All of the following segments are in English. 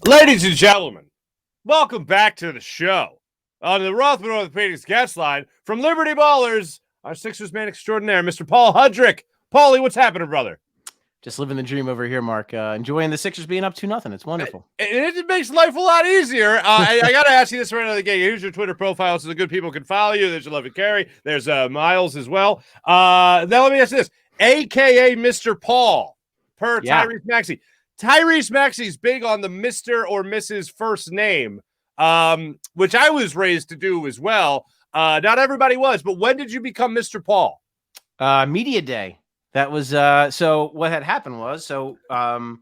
Ladies and gentlemen, welcome back to the show. On the Rothman Orthopaedics guest line from Liberty Ballers, our Sixers man extraordinaire, Mr. Paul Hudrick. Paulie, what's happening, brother? Just living the dream over here, Mark. Enjoying the Sixers being up 2-0. It's wonderful. It makes life a lot easier. I got to ask you this right out of the gate. Here's your Twitter profile so the good people can follow you. There's your lovely Carrie. There's Miles as well. Now let me ask you this. A.K.A. Mr. Paul, per Tyrese Maxey. Tyrese Maxey's big on the Mr. or Mrs. first name, which I was raised to do as well. Not everybody was, but when did you become Mr. Paul? Media day. That was so what had happened was throughout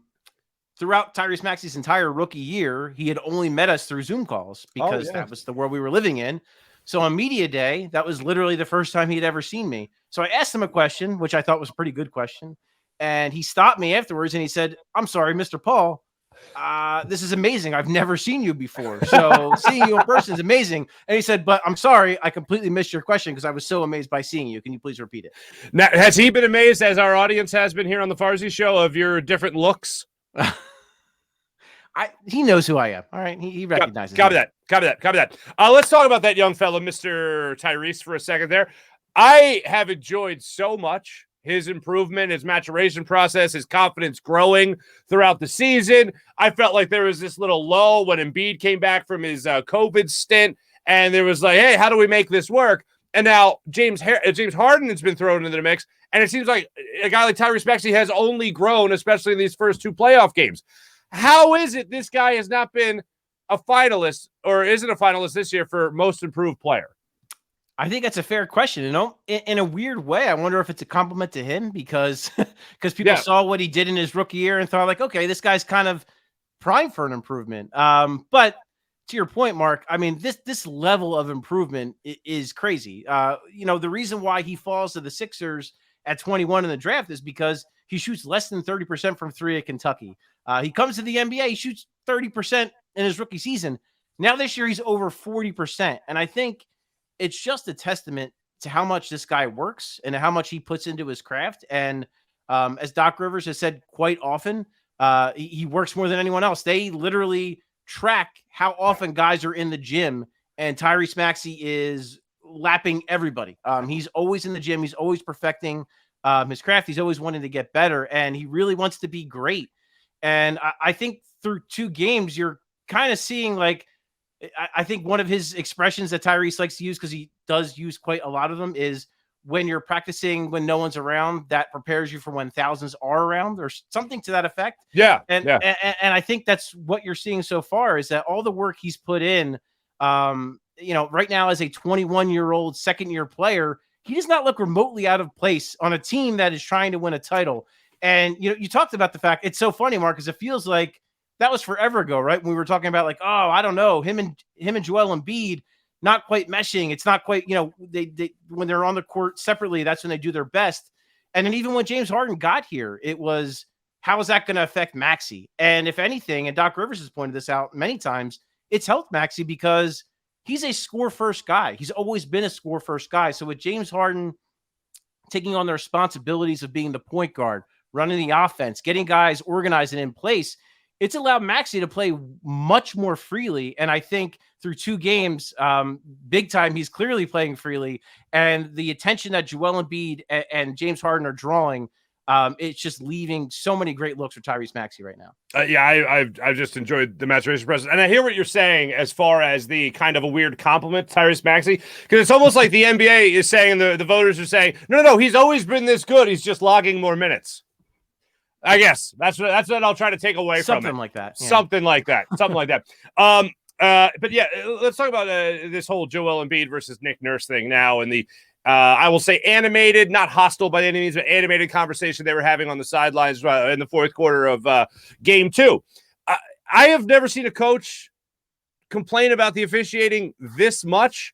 Tyrese Maxey's entire rookie year, he had only met us through Zoom calls because that was the world we were living in. So on media day, that was literally the first time he'd ever seen me. So I asked him a question, which I thought was a pretty good question. And he stopped me afterwards and he said, "I'm sorry, Mr. Paul. This is amazing. I've never seen you before. So seeing you in person is amazing." And he said, "But I'm sorry, I completely missed your question because I was so amazed by seeing you. Can you please repeat it?" Now, has he been amazed, as our audience has been here on the Farzy Show, of your different looks? He knows who I am. All right. He recognizes Copy that. Let's talk about that young fellow, Mr. Tyrese, for a second there. I have enjoyed so much his improvement, his maturation process, his confidence growing throughout the season. I felt like there was this little lull when Embiid came back from his COVID stint, and there was like, hey, how do we make this work? And now James Harden has been thrown into the mix, and it seems like a guy like Tyrese Maxey has only grown, especially in these first two playoff games. How is it this guy has not been a finalist or isn't a finalist this year for most improved player? I think that's a fair question. You know, in a weird way, I wonder if it's a compliment to him because people saw what he did in his rookie year and thought like, okay, this guy's kind of primed for an improvement. But to your point, Mark, I mean, this level of improvement is crazy. The reason why he falls to the Sixers at 21 in the draft is because he shoots less than 30% from three at Kentucky. He comes to the NBA, he shoots 30% in his rookie season. Now this year, he's over 40%. And I think it's just a testament to how much this guy works and how much he puts into his craft. And as Doc Rivers has said quite often, he works more than anyone else. They literally track how often guys are in the gym, and Tyrese Maxey is lapping everybody. He's always in the gym. He's always perfecting his craft. He's always wanting to get better, and he really wants to be great. And I think through two games, you're kind of seeing like, I think one of his expressions that Tyrese likes to use, because he does use quite a lot of them, is when you're practicing when no one's around, that prepares you for when thousands are around, or something to that effect. And I think that's what you're seeing so far, is that all the work he's put in, right now as a 21-year-old second-year player, he does not look remotely out of place on a team that is trying to win a title. And you talked about the fact, it's so funny, Mark, because it feels like that was forever ago, right? When we were talking about like, oh, I don't know, him and Joel Embiid not quite meshing. It's not quite, they when they're on the court separately, that's when they do their best. And then even when James Harden got here, it was, how is that going to affect Maxey? And if anything, and Doc Rivers has pointed this out many times, it's helped Maxey because he's a score-first guy. He's always been a score-first guy. So with James Harden taking on the responsibilities of being the point guard, running the offense, getting guys organized and in place, it's allowed Maxey to play much more freely. And I think through two games, big time, he's clearly playing freely. And the attention that Joel Embiid and James Harden are drawing, it's just leaving so many great looks for Tyrese Maxey right now. I've just enjoyed the maturation process. And I hear what you're saying as far as the kind of a weird compliment to Tyrese Maxey, because it's almost like the NBA is saying, the voters are saying, no, he's always been this good. He's just logging more minutes. I guess that's what I'll try to take away from it. Something like that. But yeah, let's talk about this whole Joel Embiid versus Nick Nurse thing now, and the I will say animated, not hostile by any means, but animated conversation they were having on the sidelines in the fourth quarter of game 2. I have never seen a coach complain about the officiating this much,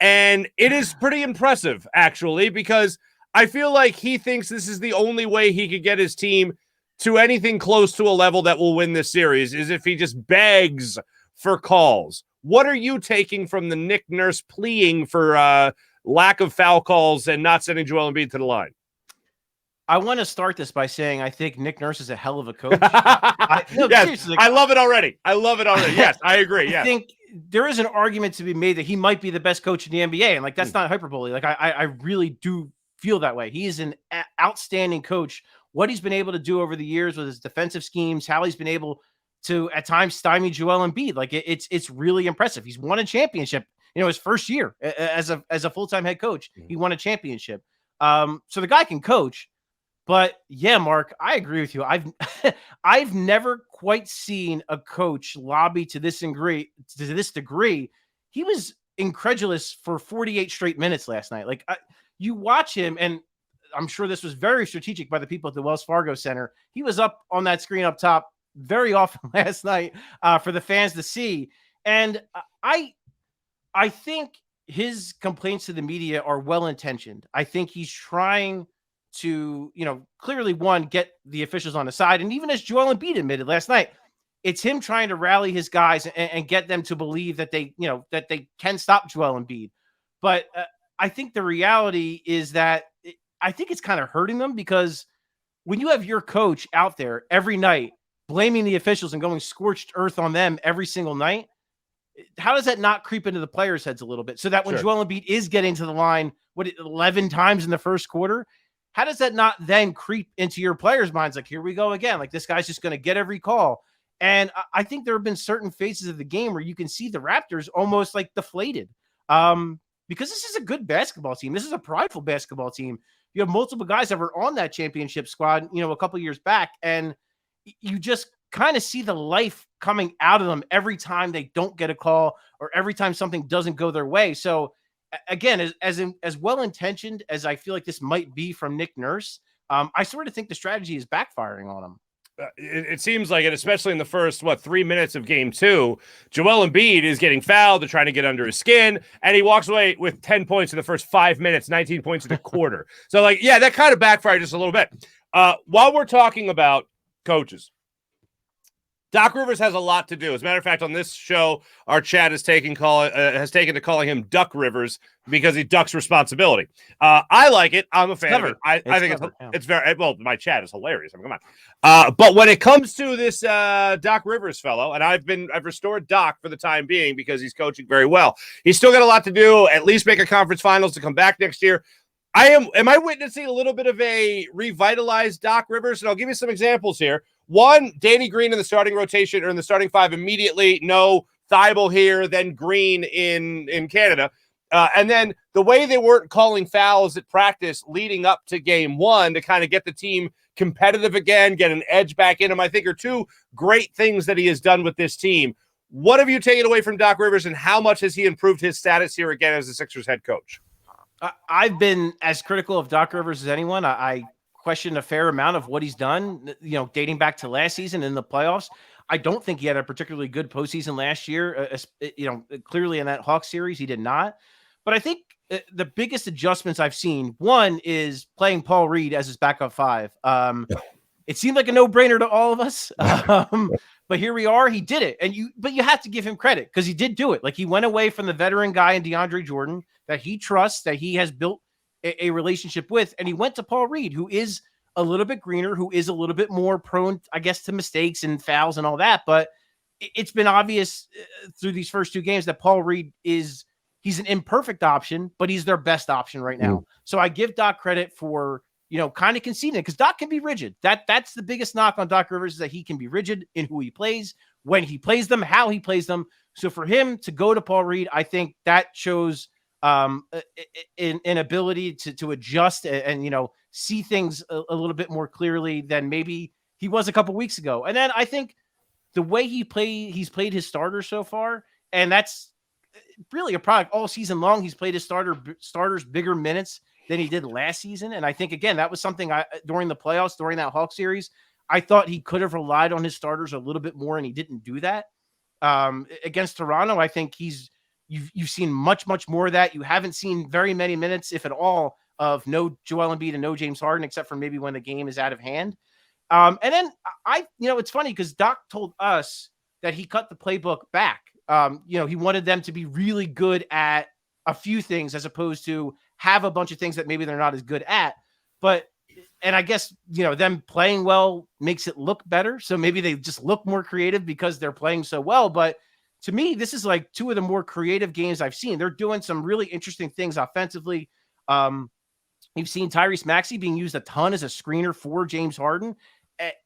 and it is pretty impressive, actually, because I feel like he thinks this is the only way he could get his team to anything close to a level that will win this series, is if he just begs for calls. What are you taking from the Nick Nurse pleading for lack of foul calls and not sending Joel Embiid to the line? I want to start this by saying I think Nick Nurse is a hell of a coach. No, yes, seriously, I love it already. Yes, I agree. I think there is an argument to be made that he might be the best coach in the NBA, and like that's not hyperbole. Like I really do feel that way. He is an outstanding coach. What he's been able to do over the years with his defensive schemes, how he's been able to at times stymie Joel Embiid, like it's really impressive. He's won a championship. His first year as a full-time head coach, he won a championship. So the guy can coach. But yeah, Mark, I agree with you. I've never quite seen a coach lobby to this degree. He was incredulous for 48 straight minutes last night. Like you watch him, and I'm sure this was very strategic by the people at the Wells Fargo Center. He was up on that screen up top very often last night for the fans to see. And I think his complaints to the media are well-intentioned. I think he's trying to, clearly get the officials on the side. And even as Joel Embiid admitted last night, it's him trying to rally his guys and get them to believe that they can stop Joel Embiid. But I think the reality is that I think it's kind of hurting them, because when you have your coach out there every night blaming the officials and going scorched earth on them every single night, how does that not creep into the players' heads a little bit? So that when Joel Embiid is getting to the line, 11 times in the first quarter, how does that not then creep into your players' minds? Like, here we go again. Like, this guy's just going to get every call. And I think there have been certain phases of the game where you can see the Raptors almost like deflated, because this is a good basketball team. This is a prideful basketball team. You have multiple guys that were on that championship squad, a couple years back, and you just kind of see the life coming out of them every time they don't get a call or every time something doesn't go their way. So again, as well-intentioned as I feel like this might be from Nick Nurse, I sort of think the strategy is backfiring on him. It seems like it, especially in the first, 3 minutes of game 2, Joel Embiid is getting fouled. They're trying to get under his skin, and he walks away with 10 points in the first 5 minutes, 19 points in the quarter. So, that kind of backfired just a little bit. While we're talking about coaches, Doc Rivers has a lot to do. As a matter of fact, on this show, our chat has taken to calling him Duck Rivers because he ducks responsibility. I like it. I'm a fan of it. I think it's very well. My chat is hilarious. I mean, come on. But when it comes to this Doc Rivers fellow, and I've restored Doc for the time being because he's coaching very well. He's still got a lot to do. At least make a conference finals to come back next year. Am I witnessing a little bit of a revitalized Doc Rivers? And I'll give you some examples here. One, Danny Green in the starting rotation or in the starting five immediately. No Thybulle here, then Green in Canada. And then the way they weren't calling fouls at practice leading up to game 1 to kind of get the team competitive again, get an edge back in them, I think are two great things that he has done with this team. What have you taken away from Doc Rivers, and how much has he improved his status here again as the Sixers head coach? I've been as critical of Doc Rivers as anyone. I question a fair amount of what he's done, dating back to last season in the playoffs. I don't think he had a particularly good postseason last year. Clearly in that Hawks series, he did not. But I think the biggest adjustments I've seen, one is playing Paul Reed as his backup 5. It seemed like a no-brainer to all of us. But here we are. He did it. But you have to give him credit because he did do it. Like, he went away from the veteran guy in DeAndre Jordan that he trusts, that he has built a relationship with, and he went to Paul Reed, who is a little bit greener, who is a little bit more prone, I guess, to mistakes and fouls and all that. But it's been obvious through these first 2 games that Paul Reed he's an imperfect option, but he's their best option right now. So I give Doc credit for, kind of conceding it, because Doc can be rigid. That's the biggest knock on Doc Rivers, is that he can be rigid in who he plays, when he plays them, how he plays them. So for him to go to Paul Reed, I think that shows an ability to adjust and see things a little bit more clearly than maybe he was a couple weeks ago. And then I think the way he's played his starters so far, and that's really a product all season long. He's played his starters bigger minutes than he did last season. And I think, again, that was something during the playoffs, during that Hawks series, I thought he could have relied on his starters a little bit more, and he didn't do that. Against Toronto, I think you've seen much, much more of that. You haven't seen very many minutes, if at all, of no Joel Embiid and no James Harden, except for maybe when the game is out of hand. And then it's funny because Doc told us that he cut the playbook back. He wanted them to be really good at a few things as opposed to have a bunch of things that maybe they're not as good at. But and I guess, them playing well makes it look better. So maybe they just look more creative because they're playing so well. But to me, this is like two of the more creative games I've seen. They're doing some really interesting things offensively. You've seen Tyrese Maxey being used a ton as a screener for James Harden.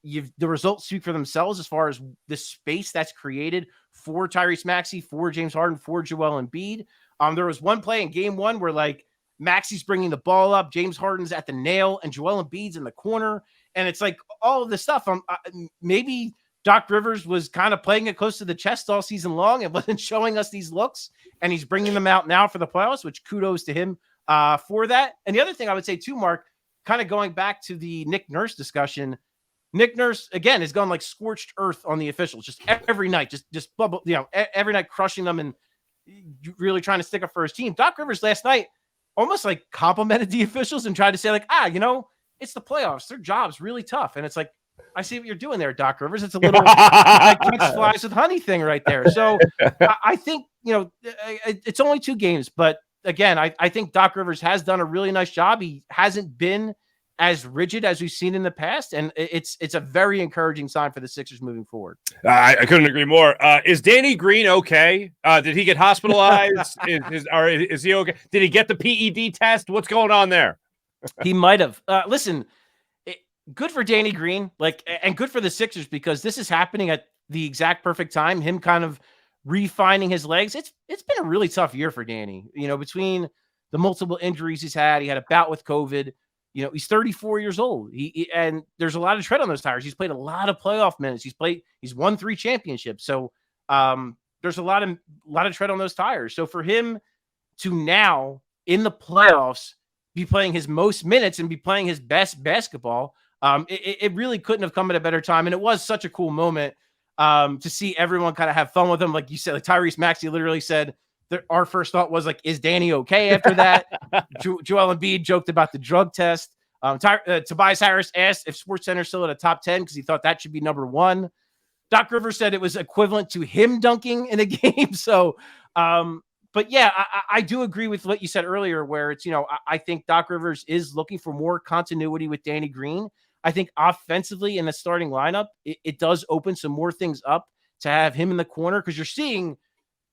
The results speak for themselves as far as the space that's created for Tyrese Maxey, for James Harden, for Joel Embiid. There was one play in game one where like Maxey's bringing the ball up, James Harden's at the nail, and Joel Embiid's in the corner. And it's like all of this stuff. Maybe Doc Rivers was kind of playing it close to the chest all season long and wasn't showing us these looks, and he's bringing them out now for the playoffs, which kudos to him for that. And the other thing I would say too, Mark, kind of going back to the Nick Nurse discussion, Nick Nurse, again, is going like scorched earth on the officials, just every night, just bubble, every night crushing them and really trying to stick up for his team. Doc Rivers last night almost like complimented the officials and tried to say like, it's the playoffs. Their job's really tough. And it's like, I see what you're doing there, Doc Rivers. It's a little like catch flies with honey thing right there. So I think, it's only 2 games, but again, I think Doc Rivers has done a really nice job. He hasn't been as rigid as we've seen in the past, and it's a very encouraging sign for the Sixers moving forward. I couldn't agree more. Is Danny Green okay? Did he get hospitalized? Is he okay? Did he get the PED test? What's going on there? He might have. Listen, good for Danny Green, and good for the Sixers, because this is happening at the exact perfect time. Him kind of refining his legs. It's been a really tough year for Danny. Between the multiple injuries he's had, he had a bout with COVID. He's 34 years old. And there's a lot of tread on those tires. He's played a lot of playoff minutes. He's won 3 championships. So there's a lot of tread on those tires. So for him to now in the playoffs be playing his most minutes and be playing his best basketball, it really couldn't have come at a better time. And it was such a cool moment to see everyone kind of have fun with him. Like you said, like Tyrese Maxey literally said, our first thought was like, is Danny okay after that? Joel Embiid joked about the drug test. Tobias Harris asked if SportsCenter still at a top 10 because he thought that should be number 1. Doc Rivers said it was equivalent to him dunking in a game. So, but yeah, I do agree with what you said earlier, where it's, I think Doc Rivers is looking for more continuity with Danny Green. I think offensively in the starting lineup, it does open some more things up to have him in the corner, because you're seeing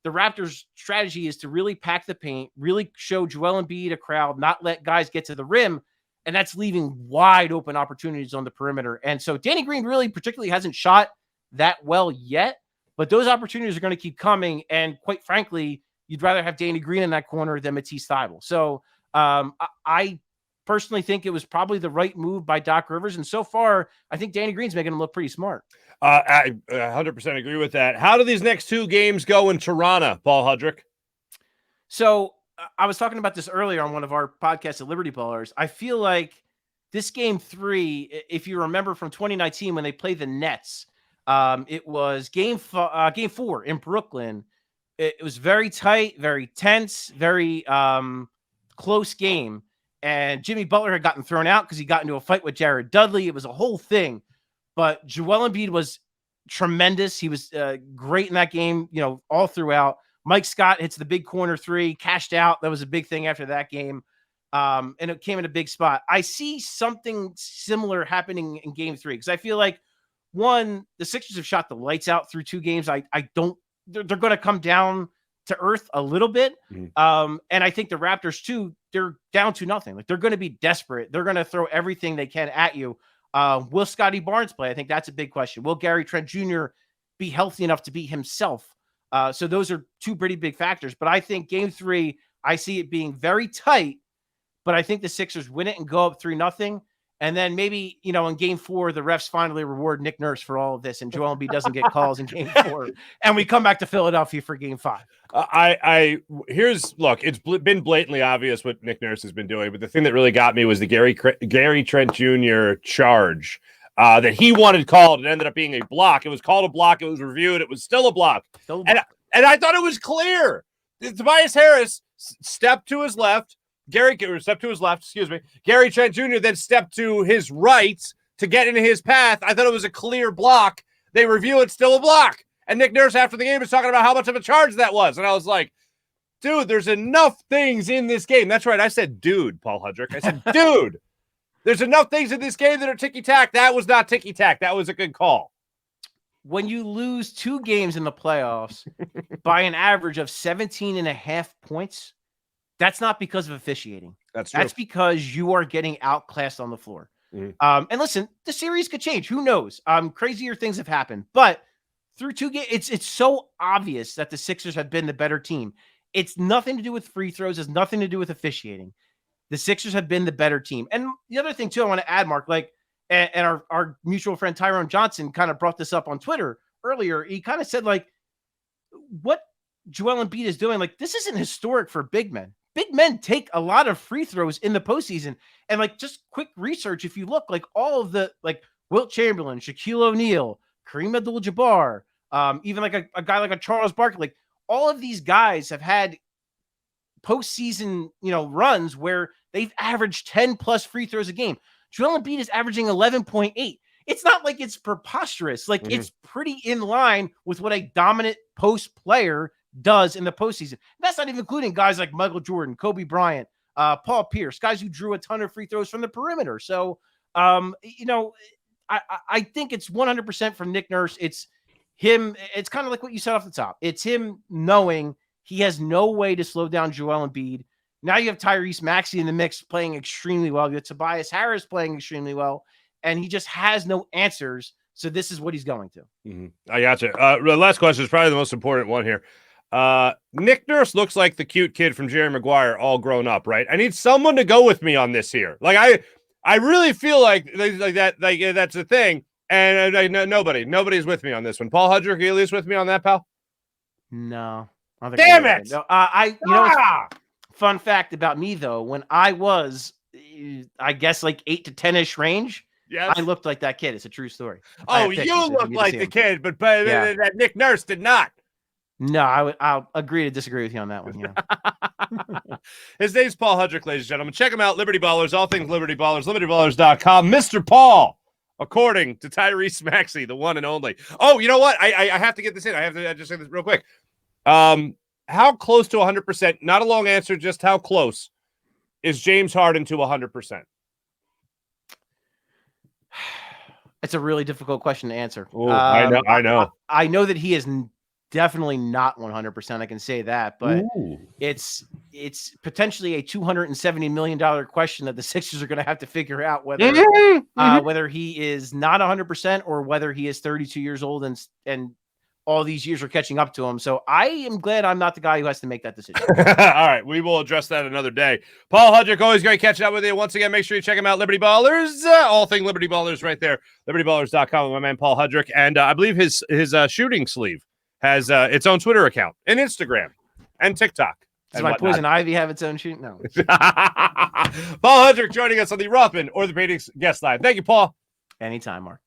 the Raptors' strategy is to really pack the paint, really show Joel Embiid a crowd, not let guys get to the rim, and that's leaving wide open opportunities on the perimeter. And so Danny Green really particularly hasn't shot that well yet, but those opportunities are going to keep coming. And quite frankly, you'd rather have Danny Green in that corner than Matisse Thybulle. So I personally think it was probably the right move by Doc Rivers. And so far, I think Danny Green's making him look pretty smart. I 100% agree with that. How do these next 2 games go in Toronto, Paul Hudrick? So I was talking about this earlier on one of our podcasts at Liberty Ballers. I feel like this game 3, if you remember from 2019 when they played the Nets, it was game 4 in Brooklyn. It was very tight, very tense, very close game. And Jimmy Butler had gotten thrown out because he got into a fight with Jared Dudley. It was a whole thing. But Joel Embiid was tremendous. He was great in that game, all throughout. Mike Scott hits the big corner 3, cashed out. That was a big thing after that game. And it came in a big spot. I see something similar happening in game 3, because I feel like, one, the Sixers have shot the lights out through 2 games. They're going to come down to earth a little bit. And I think the Raptors too, they're down to nothing. Like, they're going to be desperate. They're going to throw everything they can at you. Will Scotty Barnes play? I think that's a big question. Will Gary Trent Jr. be healthy enough to be himself? So those are 2 pretty big factors. But I think game 3, I see it being very tight, but I think the Sixers win it and go up 3-0. And then maybe, in game 4, the refs finally reward Nick Nurse for all of this, and Joel Embiid doesn't get calls in game 4, and we come back to Philadelphia for game 5. It's been blatantly obvious what Nick Nurse has been doing, but the thing that really got me was the Gary Trent Jr. charge that he wanted called. It ended up being a block. It was called a block. It was reviewed. It was still a block. And I thought it was clear. Tobias Harris stepped to his left. Gary Trent Jr. then stepped to his right to get into his path. I thought it was a clear block. They review it, still a block. And Nick Nurse after the game is talking about how much of a charge that was. And I was like, dude, there's enough things in this game. That's right. I said, dude, Paul Hudrick. I said, dude, There's enough things in this game that are ticky-tack. That was not ticky-tack. That was a good call. When you lose 2 games in the playoffs by an average of 17.5 points, that's not because of officiating. That's true. That's because you are getting outclassed on the floor. And listen, the series could change. Who knows? Crazier things have happened. But through 2 games, it's so obvious that the Sixers have been the better team. It's nothing to do with free throws. It's nothing to do with officiating. The Sixers have been the better team. And the other thing, too, I want to add, Mark, like, and our mutual friend Tyrone Johnson kind of brought this up on Twitter earlier. He kind of said, like, what Joel Embiid is doing, like, this isn't historic for big men. Big men take a lot of free throws in the postseason. And, like, just quick research, if you look, like, all of the, like, Wilt Chamberlain, Shaquille O'Neal, Kareem Abdul-Jabbar, even like a guy like a Charles Barkley, like, all of these guys have had postseason, runs where they've averaged 10 plus free throws a game. Joel Embiid is averaging 11.8. It's not like it's preposterous. Like, it's pretty in line with what a dominant post player does in the postseason. That's not even including guys like Michael Jordan, Kobe Bryant, Paul Pierce, guys who drew a ton of free throws from the perimeter. So, I think it's 100% from Nick Nurse. It's him. It's kind of like what you said off the top. It's him knowing he has no way to slow down Joel Embiid. Now you have Tyrese Maxey in the mix playing extremely well. You have Tobias Harris playing extremely well, and he just has no answers. So this is what he's going to. I gotcha. The last question is probably the most important one here. Nick Nurse looks like the cute kid from Jerry Maguire all grown up, right? I need someone to go with me on this here. Like, I really feel like that, like that's the thing. And I know nobody's with me on this one. Paul Hudrick, are you at least with me on that, pal? No. Damn it! No, fun fact about me, though, when I was, I guess, like 8 to 10-ish range, yes, I looked like that kid. It's a true story. Oh, you look like the kid, but that Nick Nurse did not. No, I'll agree to disagree with you on that one. Yeah. His name's Paul Hudrick, ladies and gentlemen. Check him out, Liberty Ballers, all things Liberty Ballers, LibertyBallers.com. Mr. Paul, according to Tyrese Maxey, the one and only. Oh, you know what? I have to get this in. I have to just say this real quick. How close to 100%? Not a long answer, just how close is James Harden to 100%? It's a really difficult question to answer. Ooh, I know. I know that he is definitely not 100%. I can say that, but it's potentially a $270 million question that the Sixers are going to have to figure out whether he is not 100% or whether he is 32 years old and all these years are catching up to him. So I am glad I'm not the guy who has to make that decision. All right. We will address that another day. Paul Hudrick, always great catching up with you. Once again, make sure you check him out. Liberty Ballers, all thing Liberty Ballers right there. LibertyBallers.com with my man, Paul Hudrick. And I believe his shooting sleeve has its own Twitter account and Instagram and TikTok. Does my Poison Ivy have its own shooting? No. Paul Hudrick joining us on the Rothman Orthopaedics guest line. Thank you, Paul. Anytime, Mark.